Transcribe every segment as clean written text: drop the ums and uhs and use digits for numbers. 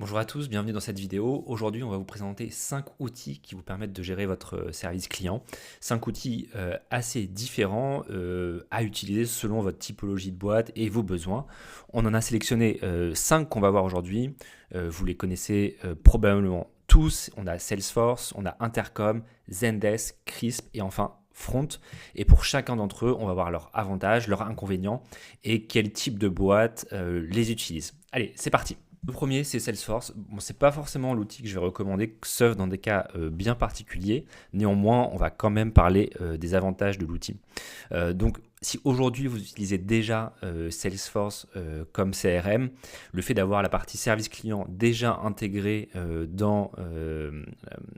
Bonjour à tous, bienvenue dans cette vidéo. Aujourd'hui, on va vous présenter 5 outils qui vous permettent de gérer votre service client. 5 outils assez différents à utiliser selon votre typologie de boîte et vos besoins. On en a sélectionné 5 qu'on va voir aujourd'hui. Vous les connaissez probablement tous. On a Salesforce, on a Intercom, Zendesk, Crisp et enfin Front. Et pour chacun d'entre eux, on va voir leurs avantages, leurs inconvénients et quel type de boîte les utilise. Allez, c'est parti. Le premier, c'est Salesforce. Bon, c'est pas forcément l'outil que je vais recommander, sauf dans des cas bien particuliers. Néanmoins, on va quand même parler des avantages de l'outil. Donc, si aujourd'hui vous utilisez déjà Salesforce comme CRM, le fait d'avoir la partie service client déjà intégrée dans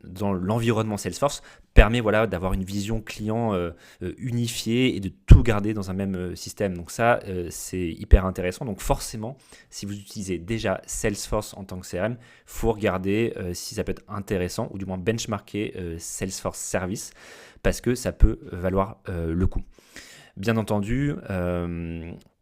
l'environnement Salesforce permet d'avoir une vision client unifiée et de tout garder dans un même système. Donc ça, c'est hyper intéressant. Donc forcément, si vous utilisez déjà Salesforce en tant que CRM, il faut regarder si ça peut être intéressant ou du moins benchmarker Salesforce Service parce que ça peut valoir le coup. Bien entendu,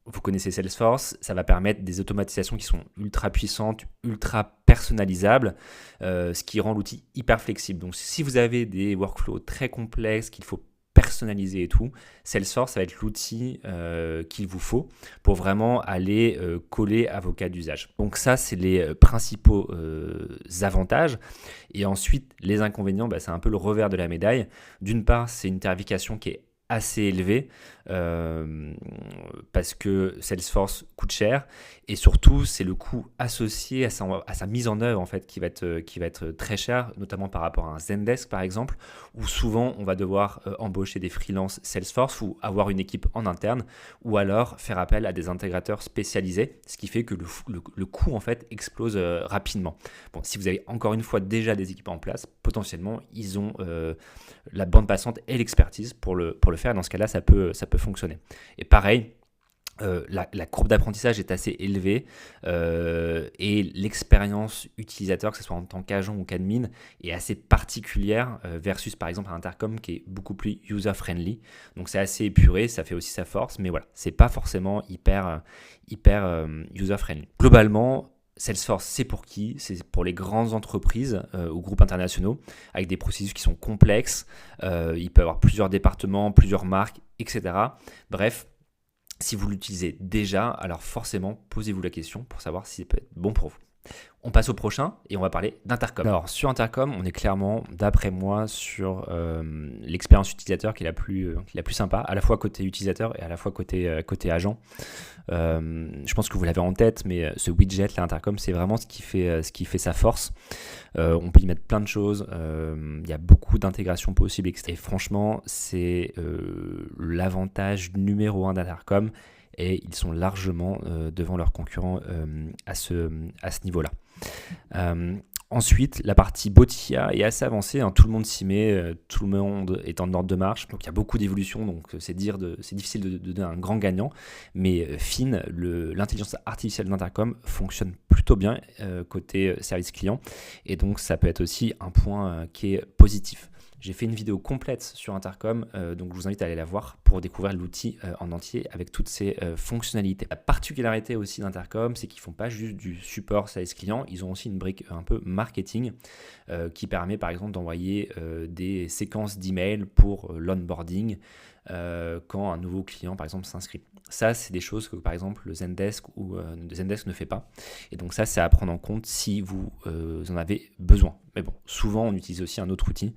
vous connaissez Salesforce, ça va permettre des automatisations qui sont ultra puissantes, ultra personnalisables, ce qui rend l'outil hyper flexible. Donc si vous avez des workflows très complexes qu'il faut personnaliser et tout, Salesforce, ça va être l'outil qu'il vous faut pour vraiment aller coller à vos cas d'usage. Donc ça, c'est les principaux avantages. Et ensuite, les inconvénients, c'est un peu le revers de la médaille. D'une part, c'est une tarification qui est assez élevé parce que Salesforce coûte cher et surtout c'est le coût associé à sa mise en œuvre en fait qui va être très cher, notamment par rapport à un Zendesk par exemple, où souvent on va devoir embaucher des freelances Salesforce ou avoir une équipe en interne ou alors faire appel à des intégrateurs spécialisés, ce qui fait que le coût en fait explose rapidement. Bon, si vous avez encore une fois déjà des équipes en place, potentiellement ils ont la bande passante et l'expertise pour le faire. Dans ce cas-là, ça peut fonctionner. Et pareil, la courbe d'apprentissage est assez élevée et l'expérience utilisateur, que ce soit en tant qu'agent ou qu'admin, est assez particulière versus par exemple un Intercom qui est beaucoup plus user-friendly. Donc c'est assez épuré, ça fait aussi sa force, mais voilà, c'est pas forcément hyper user-friendly. Globalement, Salesforce, c'est pour qui? C'est pour les grandes entreprises ou groupes internationaux avec des processus qui sont complexes. Il peut y avoir plusieurs départements, plusieurs marques, etc. Bref, si vous l'utilisez déjà, alors forcément, posez-vous la question pour savoir si ça peut être bon pour vous. On passe au prochain et on va parler d'Intercom. Alors sur Intercom, on est clairement, d'après moi, sur l'expérience utilisateur qui est la plus sympa, à la fois côté utilisateur et à la fois côté agent. Je pense que vous l'avez en tête, mais ce widget, l'Intercom, c'est vraiment ce qui fait sa force. On peut y mettre plein de choses, il y a beaucoup d'intégrations possibles, etc. Et franchement, c'est l'avantage numéro 1 d'Intercom. Et ils sont largement devant leurs concurrents à ce niveau-là. Ensuite, la partie Botia est assez avancée, hein, tout le monde s'y met, tout le monde est en ordre de marche, donc il y a beaucoup d'évolutions, donc c'est difficile de donner un grand gagnant, mais fine, l'intelligence artificielle d'Intercom fonctionne plutôt bien côté service client, et donc ça peut être aussi un point qui est positif. J'ai fait une vidéo complète sur Intercom, donc je vous invite à aller la voir pour découvrir l'outil en entier avec toutes ses fonctionnalités. La particularité aussi d'Intercom, c'est qu'ils ne font pas juste du support service client, ils ont aussi une brique un peu marketing qui permet par exemple d'envoyer des séquences d'emails pour l'onboarding quand un nouveau client par exemple s'inscrit. Ça, c'est des choses que par exemple le Zendesk ou Zendesk ne fait pas. Et donc ça, c'est à prendre en compte si vous en avez besoin. Mais bon, souvent on utilise aussi un autre outil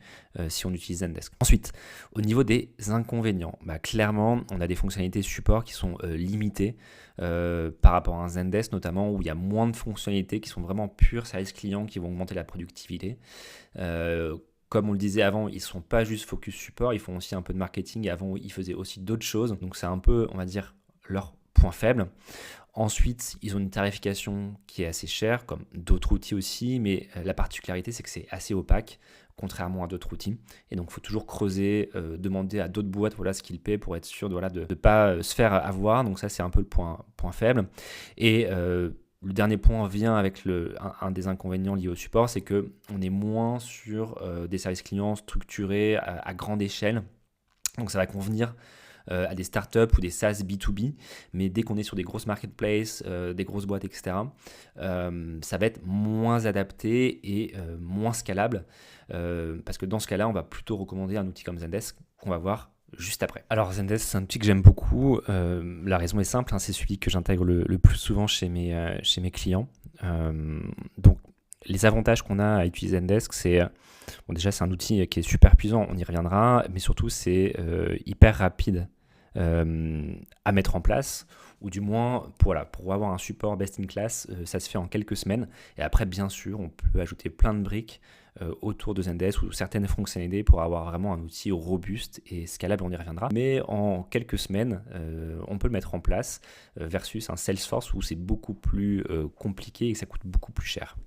si on utilise Zendesk. Ensuite, au niveau des inconvénients, clairement, on a des fonctionnalités support qui sont limitées par rapport à un Zendesk notamment, où il y a moins de fonctionnalités qui sont vraiment pures service client, qui vont augmenter la productivité. Comme on le disait avant, ils ne sont pas juste focus support, ils font aussi un peu de marketing. Avant, ils faisaient aussi d'autres choses. Donc c'est un peu, on va dire, leur point faible. Ensuite, ils ont une tarification qui est assez chère, comme d'autres outils aussi, mais la particularité, c'est que c'est assez opaque, contrairement à d'autres outils. Et donc, il faut toujours creuser, demander à d'autres boîtes ce qu'ils paient pour être sûr de ne pas se faire avoir. Donc ça, c'est un peu le point faible. Et le dernier point vient avec un des inconvénients liés au support, c'est qu'on est moins sur des services clients structurés à grande échelle. Donc ça va convenir à des startups ou des SaaS B2B, mais dès qu'on est sur des grosses marketplaces, des grosses boîtes, etc., ça va être moins adapté et moins scalable, parce que dans ce cas-là, on va plutôt recommander un outil comme Zendesk qu'on va voir juste après. Alors Zendesk, c'est un outil que j'aime beaucoup. La raison est simple, hein, c'est celui que j'intègre le plus souvent chez mes clients. Donc les avantages qu'on a à utiliser Zendesk, c'est déjà c'est un outil qui est super puissant, on y reviendra, mais surtout c'est hyper rapide à mettre en place, ou du moins pour avoir un support best in class, ça se fait en quelques semaines. Et après, bien sûr, on peut ajouter plein de briques autour de Zendesk ou certaines fonctionnalités pour avoir vraiment un outil robuste et scalable, on y reviendra. Mais en quelques semaines, on peut le mettre en place versus un Salesforce où c'est beaucoup plus compliqué et que ça coûte beaucoup plus cher.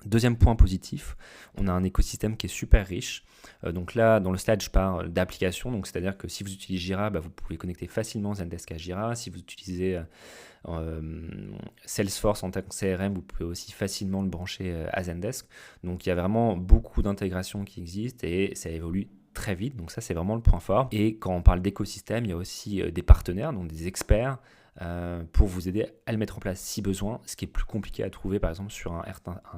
Deuxième point positif, on a un écosystème qui est super riche. Donc là, dans le stade, je parle d'applications. Donc c'est-à-dire que si vous utilisez Jira, vous pouvez connecter facilement Zendesk à Jira. Si vous utilisez Salesforce en tant que CRM, vous pouvez aussi facilement le brancher à Zendesk. Donc il y a vraiment beaucoup d'intégrations qui existent et ça évolue très vite. Donc ça, c'est vraiment le point fort. Et quand on parle d'écosystème, il y a aussi des partenaires, donc des experts, pour vous aider à le mettre en place si besoin, ce qui est plus compliqué à trouver par exemple sur un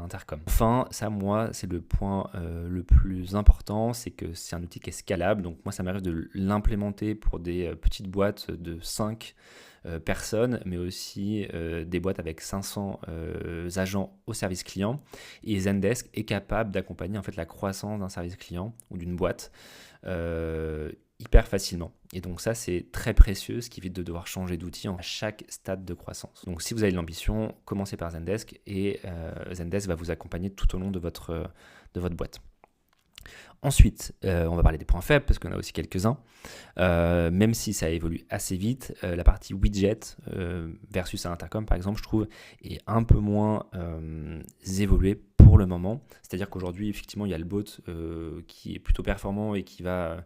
intercom. Enfin, ça moi c'est le point le plus important, c'est que c'est un outil qui est scalable, donc moi ça m'arrive de l'implémenter pour des petites boîtes de 5 personnes, mais aussi des boîtes avec 500 agents au service client, et Zendesk est capable d'accompagner en fait la croissance d'un service client ou d'une boîte hyper facilement. Et donc ça, c'est très précieux, ce qui évite de devoir changer d'outil à chaque stade de croissance. Donc si vous avez de l'ambition, commencez par Zendesk et Zendesk va vous accompagner tout au long de votre boîte. Ensuite, on va parler des points faibles parce qu'on a aussi quelques-uns. Même si ça évolue assez vite, la partie widget versus un intercom par exemple, je trouve, est un peu moins évoluée pour le moment. C'est-à-dire qu'aujourd'hui, effectivement, il y a le bot qui est plutôt performant et qui va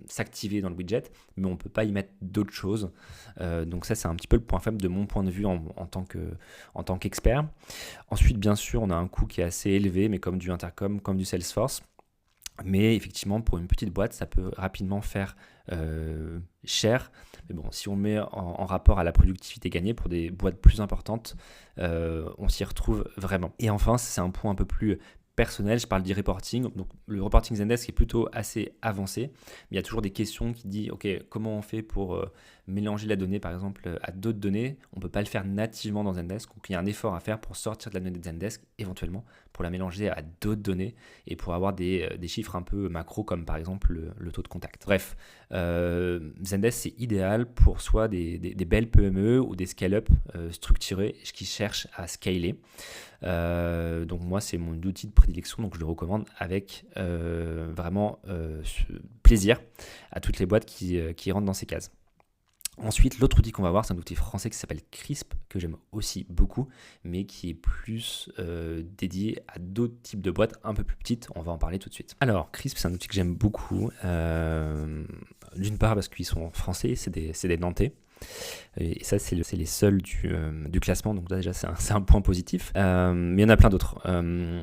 s'activer dans le widget, mais on ne peut pas y mettre d'autres choses. Donc ça, c'est un petit peu le point faible de mon point de vue en tant qu'expert. Ensuite, bien sûr, on a un coût qui est assez élevé, mais comme du intercom, comme du Salesforce. Mais effectivement, pour une petite boîte, ça peut rapidement faire cher. Mais bon, si on met en rapport à la productivité gagnée pour des boîtes plus importantes, on s'y retrouve vraiment. Et enfin, c'est un point un peu plus personnel, je parle du reporting. Donc, le reporting Zendesk est plutôt assez avancé, mais il y a toujours des questions qui disent, OK, comment on fait pour mélanger la donnée, par exemple, à d'autres données? On ne peut pas le faire nativement dans Zendesk, donc il y a un effort à faire pour sortir de la donnée de Zendesk, éventuellement, pour la mélanger à d'autres données et pour avoir des chiffres un peu macro, comme par exemple le taux de contact. Bref, Zendesk, c'est idéal pour soit des belles PME ou des scale-up structurés qui cherchent à scaler. Donc moi, c'est mon outil de prédilection, donc je le recommande avec vraiment plaisir à toutes les boîtes qui rentrent dans ces cases. Ensuite, l'autre outil qu'on va voir, c'est un outil français qui s'appelle Krisp, que j'aime aussi beaucoup, mais qui est plus dédié à d'autres types de boîtes un peu plus petites. On va en parler tout de suite. Alors, Krisp, c'est un outil que j'aime beaucoup. D'une part parce qu'ils sont français, c'est des Nantais. Et ça, c'est les seuls du classement, donc là, déjà, c'est un point positif. Mais il y en a plein d'autres.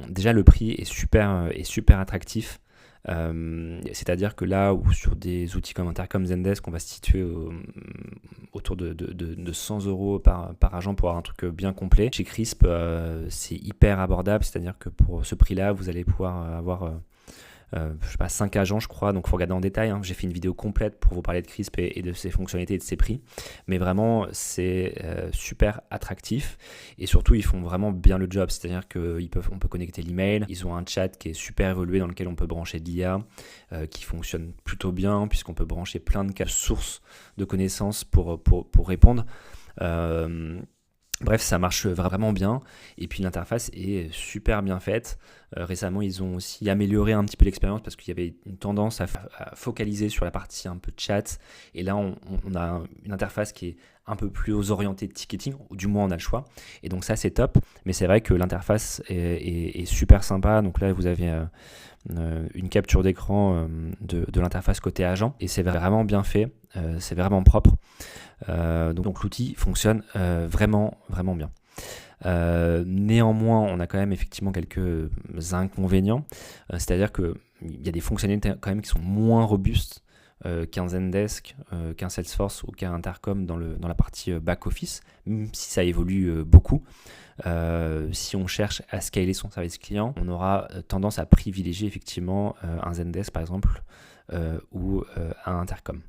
Déjà, le prix est super attractif. C'est-à-dire que là où sur des outils comme Intercom, Zendesk, on va se situer autour de 100 euros par agent pour avoir un truc bien complet. Chez Krisp, c'est hyper abordable, c'est-à-dire que pour ce prix-là, vous allez pouvoir avoir 5 agents, je crois, donc il faut regarder en détail. Hein. J'ai fait une vidéo complète pour vous parler de Krisp et de ses fonctionnalités et de ses prix. Mais vraiment, c'est super attractif. Et surtout, ils font vraiment bien le job. C'est-à-dire qu'on peut connecter l'email. Ils ont un chat qui est super évolué dans lequel on peut brancher de l'IA, qui fonctionne plutôt bien, puisqu'on peut brancher plein de sources de connaissances pour répondre. Bref, ça marche vraiment bien et puis l'interface est super bien faite. Récemment, ils ont aussi amélioré un petit peu l'expérience parce qu'il y avait une tendance à focaliser sur la partie un peu chat et là, on a une interface qui est un peu plus orientée ticketing, ou du moins on a le choix et donc ça c'est top, mais c'est vrai que l'interface est super sympa. Donc là, vous avez une capture d'écran de l'interface côté agent et c'est vraiment bien fait, c'est vraiment propre. Donc l'outil fonctionne vraiment bien. Néanmoins, on a quand même effectivement quelques inconvénients, c'est-à-dire qu'il y a des fonctionnalités quand même qui sont moins robustes qu'un Zendesk, qu'un Salesforce ou qu'un Intercom dans la partie back-office, même si ça évolue beaucoup. Si on cherche à scaler son service client, on aura tendance à privilégier effectivement un Zendesk par exemple ou un Intercom.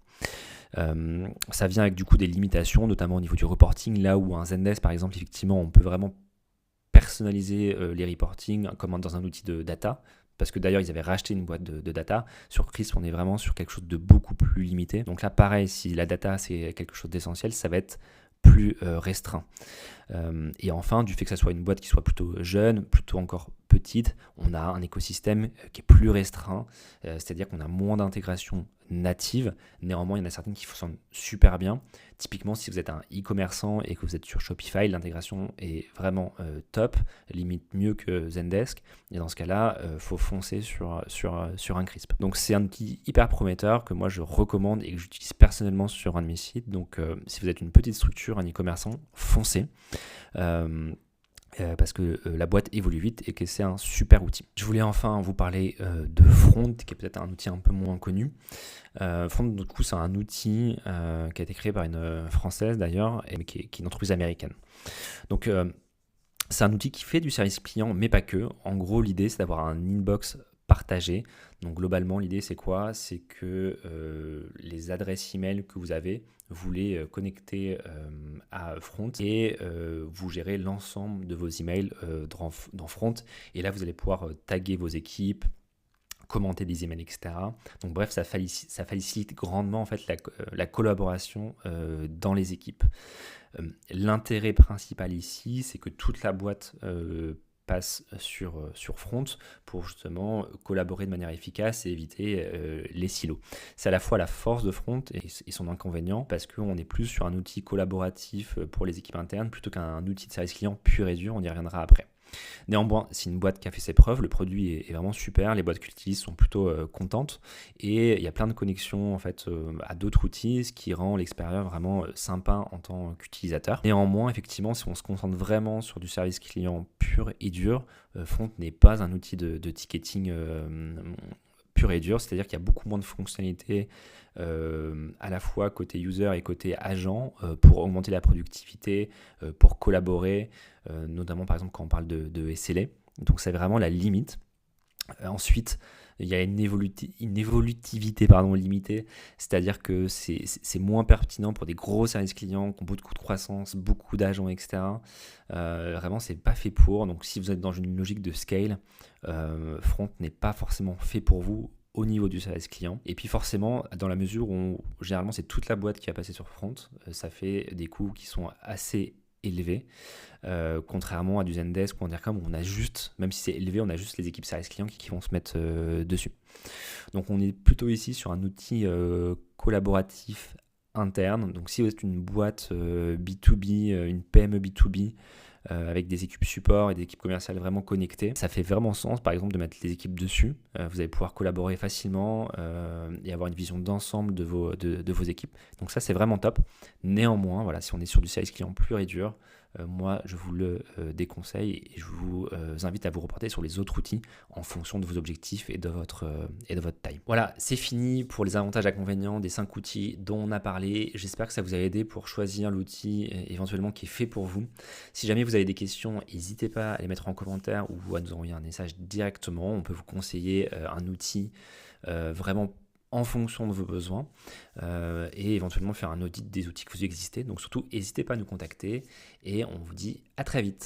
Ça vient avec du coup des limitations, notamment au niveau du reporting, là où un Zendesk par exemple, effectivement, on peut vraiment personnaliser les reporting comme dans un outil de data, parce que d'ailleurs ils avaient racheté une boîte de data. Sur Crisp, on est vraiment sur quelque chose de beaucoup plus limité. Donc là pareil, si la data c'est quelque chose d'essentiel, ça va être plus restreint. Et enfin, du fait que ça soit une boîte qui soit plutôt jeune, plutôt encore petite, on a un écosystème qui est plus restreint, c'est-à-dire qu'on a moins d'intégration native. Néanmoins, il y en a certaines qui fonctionnent super bien. Typiquement, si vous êtes un e-commerçant et que vous êtes sur Shopify, l'intégration est vraiment top, limite mieux que Zendesk. Et dans ce cas-là, il faut foncer sur un Crisp. Donc c'est un outil hyper prometteur que moi je recommande et que j'utilise personnellement sur un de mes sites. Donc si vous êtes une petite structure, un e-commerçant, foncez. Parce que la boîte évolue vite et que c'est un super outil. Je voulais enfin vous parler de Front, qui est peut-être un outil un peu moins connu. Front, du coup, c'est un outil qui a été créé par une Française d'ailleurs, et qui est une entreprise américaine. Donc, c'est un outil qui fait du service client, mais pas que. En gros, l'idée, c'est d'avoir un inbox partagé. Donc, globalement, l'idée, c'est quoi? C'est que les adresses email que vous avez, vous les connectez à Front et vous gérez l'ensemble de vos emails dans Front. Et là, vous allez pouvoir taguer vos équipes, commenter des emails, etc. Donc bref, ça facilite grandement en fait la collaboration dans les équipes. L'intérêt principal ici, c'est que toute la boîte passe sur Front pour justement collaborer de manière efficace et éviter les silos. C'est à la fois la force de Front et son inconvénient, parce qu'on est plus sur un outil collaboratif pour les équipes internes plutôt qu'un outil de service client pur et dur. On y reviendra après. Néanmoins, c'est une boîte qui a fait ses preuves, le produit est vraiment super, les boîtes qu'ils utilisent sont plutôt contentes et il y a plein de connexions en fait à d'autres outils, ce qui rend l'expérience vraiment sympa en tant qu'utilisateur. Néanmoins, effectivement, si on se concentre vraiment sur du service client pur et dur, Front n'est pas un outil de ticketing pur et dur, c'est-à-dire qu'il y a beaucoup moins de fonctionnalités à la fois côté user et côté agent pour augmenter la productivité, pour collaborer, notamment par exemple quand on parle de SLA. Donc c'est vraiment la limite. Ensuite, il y a une évolutivité limitée, c'est-à-dire que c'est moins pertinent pour des gros services clients qui ont beaucoup de croissance, beaucoup d'agents, etc. Vraiment, c'est pas fait pour. Donc si vous êtes dans une logique de scale, Front n'est pas forcément fait pour vous au niveau du service client. Et puis forcément, dans la mesure où généralement c'est toute la boîte qui va passer sur Front, ça fait des coûts qui sont assez élevés, contrairement à du Zendesk ou Intercom où on a juste, même si c'est élevé, on a juste les équipes service client qui vont se mettre dessus. Donc on est plutôt ici sur un outil collaboratif interne. Donc si vous êtes une boîte B2B, une PME B2B, avec des équipes support et des équipes commerciales vraiment connectées, ça fait vraiment sens par exemple de mettre les équipes dessus. Vous allez pouvoir collaborer facilement et avoir une vision d'ensemble de vos équipes. Donc ça c'est vraiment top. Néanmoins, voilà, si on est sur du service client pur et dur, moi je vous le déconseille et je vous invite à vous reporter sur les autres outils en fonction de vos objectifs et de votre taille. Voilà, c'est fini pour les avantages et inconvénients des 5 outils dont on a parlé. J'espère que ça vous a aidé pour choisir l'outil éventuellement qui est fait pour vous. Si jamais vous avez des questions, n'hésitez pas à les mettre en commentaire ou à nous envoyer un message directement. On peut vous conseiller un outil vraiment en fonction de vos besoins et éventuellement faire un audit des outils que vous existez. Donc surtout, n'hésitez pas à nous contacter et on vous dit à très vite.